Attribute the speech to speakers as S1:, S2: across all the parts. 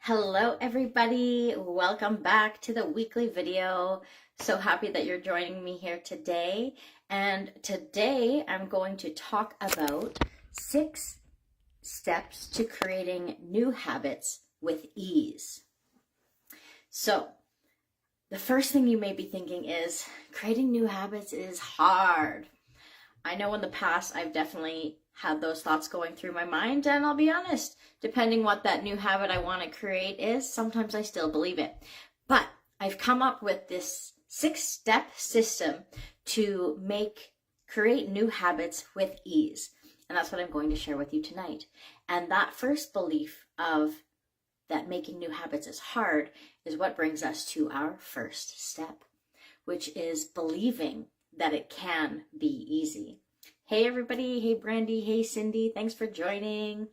S1: Hello everybody, welcome back to the weekly video. So happy that you're joining me here today. And today I'm going to talk about 6 steps to creating new habits with ease. So the first thing you may be thinking is creating new habits is hard. I know in the past I've definitely had those thoughts going through my mind, and I'll be honest, depending what that new habit I want to create is, sometimes I still believe it. But I've come up with this 6-step system to create new habits with ease. And that's what I'm going to share with you tonight. And that first belief of that making new habits is hard is what brings us to our first step, which is believing that it can be easy. Hey everybody, hey Brandy, hey Cindy, thanks for joining.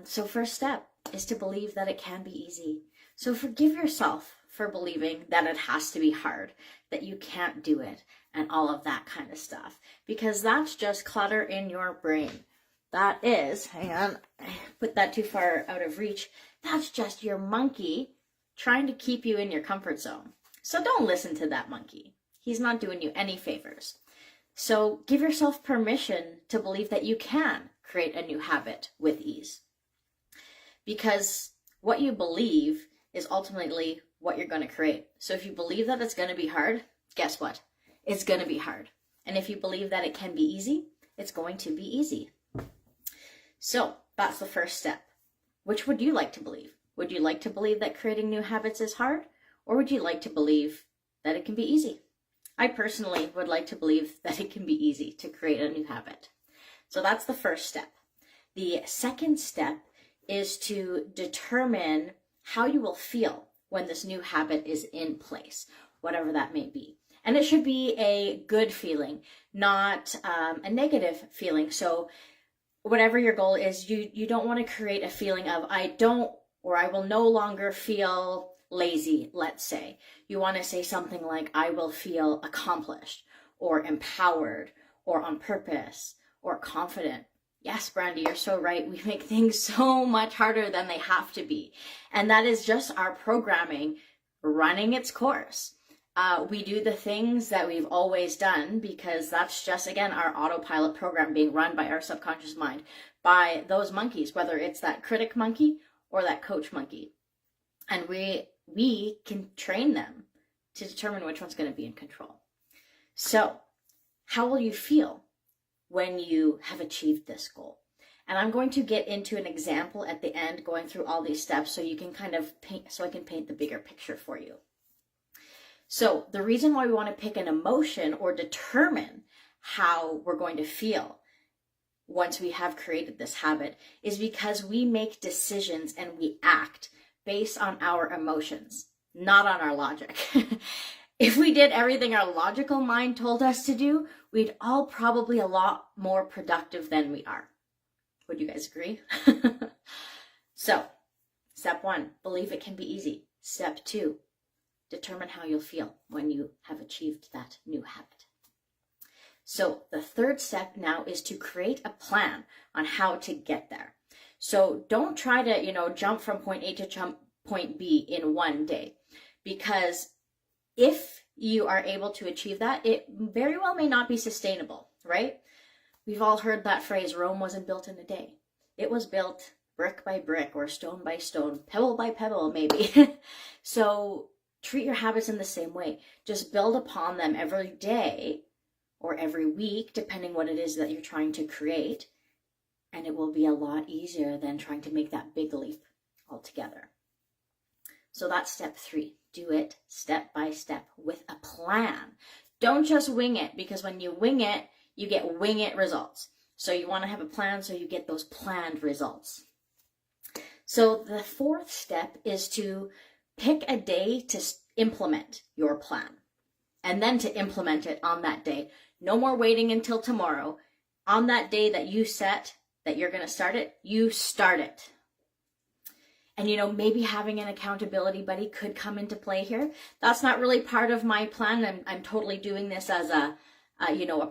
S1: So first step is to believe that it can be easy. So forgive yourself for believing that it has to be hard, that you can't do it, and all of that kind of stuff. Because that's just clutter in your brain. That is, hang on, I put that too far out of reach. That's just your monkey trying to keep you in your comfort zone. So don't listen to that monkey. He's not doing you any favors. So give yourself permission to believe that you can create a new habit with ease. Because what you believe is ultimately what you're going to create. So if you believe that it's going to be hard, guess what? It's going to be hard. And if you believe that it can be easy, it's going to be easy. So that's the first step. Which would you like to believe? Would you like to believe that creating new habits is hard? Or would you like to believe that it can be easy? I personally would like to believe that it can be easy to create a new habit. So that's the first step. The second step is to determine how you will feel when this new habit is in place, whatever that may be. And it should be a good feeling, not a negative feeling. So whatever your goal is, you don't want to create a feeling of I will no longer feel lazy, let's say. You want to say something like, I will feel accomplished or empowered or on purpose or confident. Yes, Brandy, you're so right. We make things so much harder than they have to be. And that is just our programming running its course. We do the things that we've always done because that's just, again, our autopilot program being run by our subconscious mind, by those monkeys, whether it's that critic monkey or that coach monkey. And we can train them to determine which one's going to be in control. So how will you feel when you have achieved this goal? And I'm going to get into an example at the end, going through all these steps so you can kind of I can paint the bigger picture for you. So the reason why we want to pick an emotion or determine how we're going to feel once we have created this habit is because we make decisions and we act based on our emotions, not on our logic. If we did everything our logical mind told us to do, we'd all probably a lot more productive than we are. Would you guys agree? So, step 1, believe it can be easy. Step 2, determine how you'll feel when you have achieved that new habit. So the third step now is to create a plan on how to get there. So don't try to, jump from point A to point B in one day, because if you are able to achieve that, it very well may not be sustainable, right? We've all heard that phrase, Rome wasn't built in a day. It was built brick by brick or stone by stone, pebble by pebble, maybe. So treat your habits in the same way. Just build upon them every day or every week, depending what it is that you're trying to create. And it will be a lot easier than trying to make that big leap altogether. So that's step 3. Do it step by step with a plan. Don't just wing it, because when you wing it, you get wing it results. So you want to have a plan so you get those planned results. So the fourth step is to pick a day to implement your plan, and then to implement it on that day. No more waiting until tomorrow. On that day that you set that you're going to start it, you start it. And, maybe having an accountability buddy could come into play here. That's not really part of my plan. I'm totally doing this as a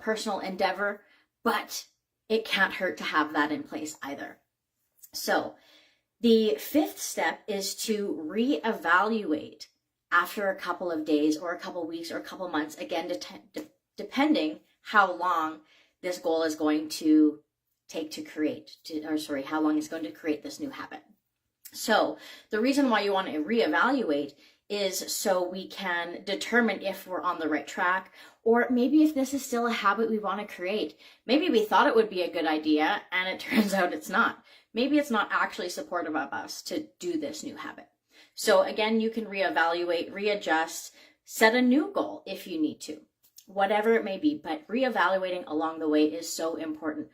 S1: personal endeavor, but it can't hurt to have that in place either. So The fifth step is to reevaluate after a couple of days or a couple of weeks or a couple of months, again, depending how long this goal is going to take to create, how long it's going to create this new habit. So the reason why you want to reevaluate is so we can determine if we're on the right track, or maybe if this is still a habit we want to create. Maybe we thought it would be a good idea and it turns out it's not. Maybe it's not actually supportive of us to do this new habit. So again, you can reevaluate, readjust, set a new goal if you need to, whatever it may be, but reevaluating along the way is so important.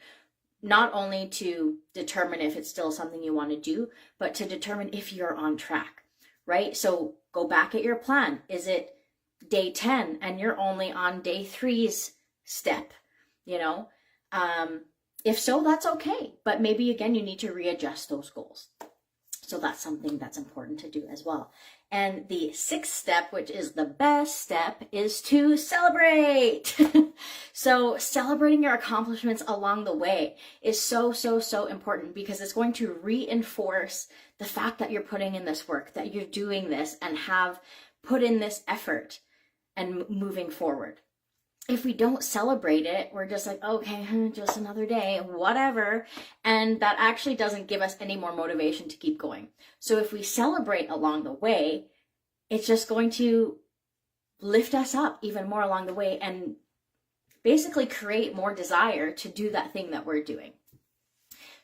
S1: Not only to determine if it's still something you want to do, but to determine if you're on track, right? So go back at your plan. Is it day 10 and you're only on day 3's step, If so, that's okay. But maybe, again, you need to readjust those goals. So that's something that's important to do as well. And the sixth step, which is the best step, is to celebrate. So celebrating your accomplishments along the way is so, so, so important, because it's going to reinforce the fact that you're putting in this work, that you're doing this and have put in this effort and moving forward. If we don't celebrate it, we're just like, okay, just another day, whatever. And that actually doesn't give us any more motivation to keep going. So if we celebrate along the way, it's just going to lift us up even more along the way and basically create more desire to do that thing that we're doing.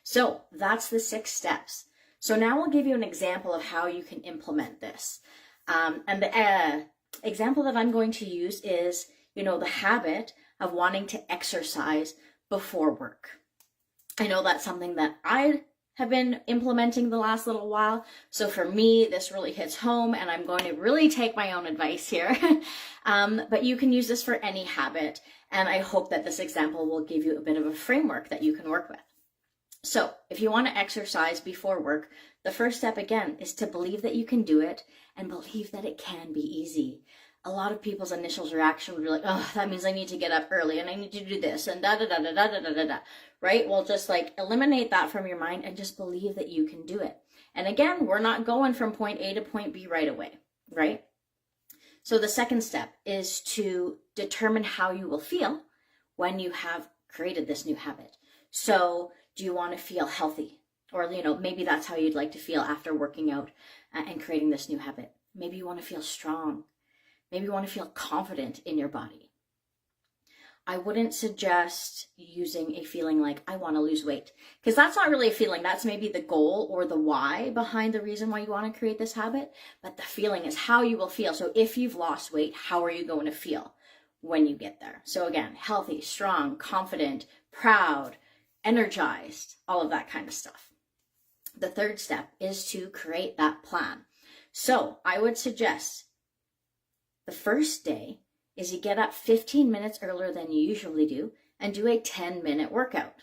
S1: So that's the 6 steps. So now we'll give you an example of how you can implement this. And the example that I'm going to use is, the habit of wanting to exercise before work. I know that's something that I have been implementing the last little while. So for me, this really hits home, and I'm going to really take my own advice here. But you can use this for any habit. And I hope that this example will give you a bit of a framework that you can work with. So if you want to exercise before work, the first step, again, is to believe that you can do it and believe that it can be easy. A lot of people's initial reaction would be like, oh, that means I need to get up early and I need to do this and da-da-da-da-da-da-da-da, right? Well, just eliminate that from your mind and just believe that you can do it. And again, we're not going from point A to point B right away, right? So the second step is to determine how you will feel when you have created this new habit. So do you want to feel healthy? Or, maybe that's how you'd like to feel after working out and creating this new habit. Maybe you want to feel strong. Maybe you want to feel confident in your body. I wouldn't suggest using a feeling like, I want to lose weight, because that's not really a feeling. That's maybe the goal or the why behind the reason why you want to create this habit. But the feeling is how you will feel. So if you've lost weight, how are you going to feel when you get there? So again, healthy, strong, confident, proud, energized, all of that kind of stuff. The third step is to create that plan. So I would suggest the first day is you get up 15 minutes earlier than you usually do and do a 10-minute workout.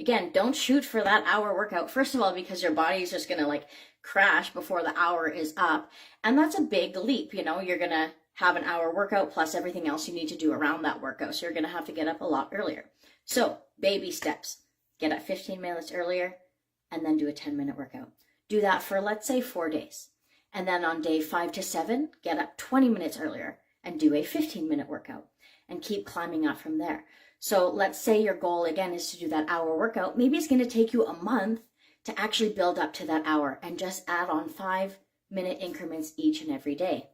S1: Again, don't shoot for that hour workout, first of all, because your body is just going to crash before the hour is up. And that's a big leap. You're going to have an hour workout plus everything else you need to do around that workout. So you're going to have to get up a lot earlier. So baby steps, get up 15 minutes earlier and then do a 10-minute workout. Do that for, let's say, 4 days. And then on day 5 to 7, get up 20 minutes earlier and do a 15-minute workout and keep climbing up from there. So let's say your goal, again, is to do that hour workout. Maybe it's going to take you a month to actually build up to that hour and just add on 5-minute increments each and every day.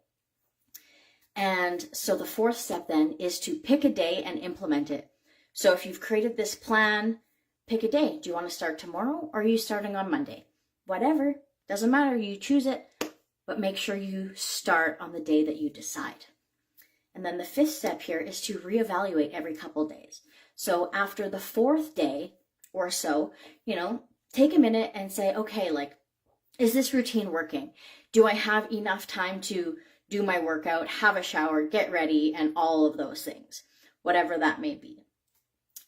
S1: And so the fourth step then is to pick a day and implement it. So if you've created this plan, pick a day. Do you want to start tomorrow or are you starting on Monday? Whatever, doesn't matter, you choose it. But make sure you start on the day that you decide. And then the fifth step here is to reevaluate every couple days. So after the 4th day or so, take a minute and say, okay, is this routine working? Do I have enough time to do my workout, have a shower, get ready, and all of those things, whatever that may be.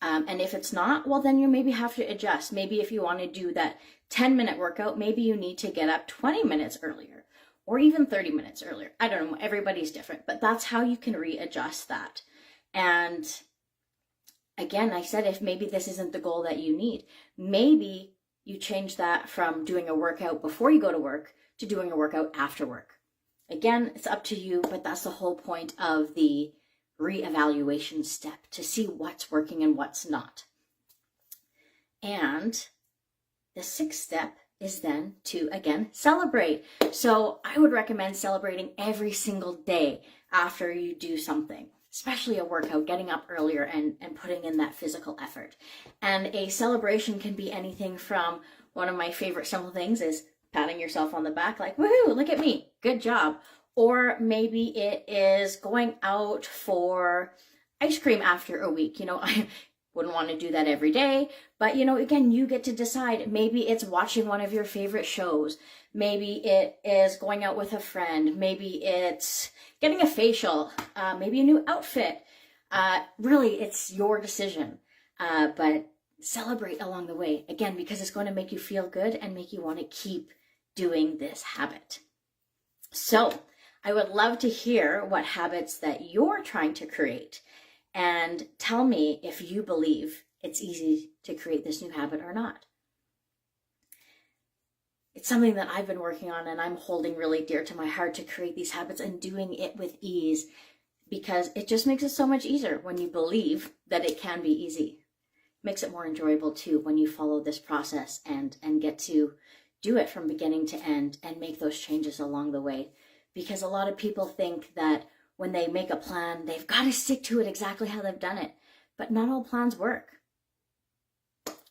S1: And if it's not, well, then you maybe have to adjust. Maybe if you want to do that 10-minute workout, maybe you need to get up 20 minutes earlier. Or even 30 minutes earlier. I don't know, everybody's different, but that's how you can readjust that. And again, I said, if maybe this isn't the goal that you need, maybe you change that from doing a workout before you go to work to doing a workout after work. Again, it's up to you, but that's the whole point of the reevaluation step, to see what's working and what's not. And the sixth step is then to, again, celebrate. So I would recommend celebrating every single day after you do something, especially a workout, getting up earlier and putting in that physical effort. And a celebration can be anything from, one of my favorite simple things is patting yourself on the back, like, woohoo, look at me, good job. Or maybe it is going out for ice cream after a week. You know, I wouldn't want to do that every day, but you know, again, you get to decide. Maybe it's watching one of your favorite shows. Maybe it is going out with a friend. Maybe it's getting a facial, maybe a new outfit. Really, it's your decision, but celebrate along the way, again, because it's going to make you feel good and make you want to keep doing this habit. So I would love to hear what habits that you're trying to create, and tell me if you believe it's easy to create this new habit or not. It's something that I've been working on and I'm holding really dear to my heart, to create these habits and doing it with ease, because it just makes it so much easier when you believe that it can be easy. It makes it more enjoyable too when you follow this process and get to do it from beginning to end and make those changes along the way. Because a lot of people think that when they make a plan, they've got to stick to it exactly how they've done it. But not all plans work.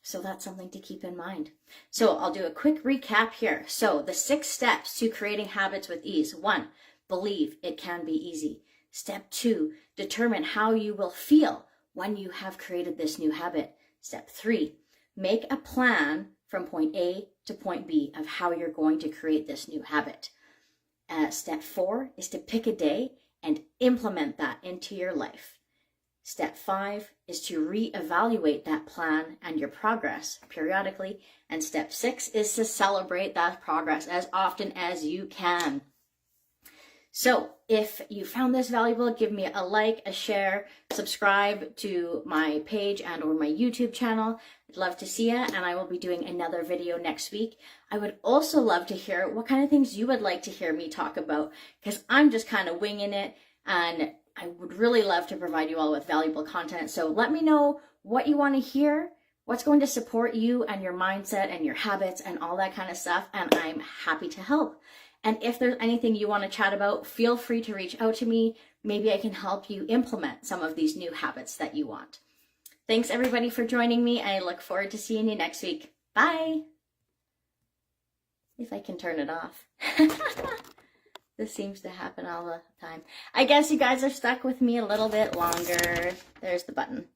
S1: So that's something to keep in mind. So I'll do a quick recap here. So the 6 steps to creating habits with ease. 1, believe it can be easy. Step 2, determine how you will feel when you have created this new habit. Step 3, make a plan from point A to point B of how you're going to create this new habit. Step 4 is to pick a day and implement that into your life. Step 5 is to reevaluate that plan and your progress periodically. And step 6 is to celebrate that progress as often as you can. So if you found this valuable, give me a like, a share, subscribe to my page and or my YouTube channel. I'd love to see you, and I will be doing another video next week. I would also love to hear what kind of things you would like to hear me talk about, because I'm just kind of winging it, and I would really love to provide you all with valuable content. So let me know what you want to hear, what's going to support you and your mindset and your habits and all that kind of stuff, and I'm happy to help. And if there's anything you want to chat about, feel free to reach out to me. Maybe I can help you implement some of these new habits that you want. Thanks everybody for joining me. I look forward to seeing you next week. Bye. If I can turn it off. This seems to happen all the time. I guess you guys are stuck with me a little bit longer. There's the button.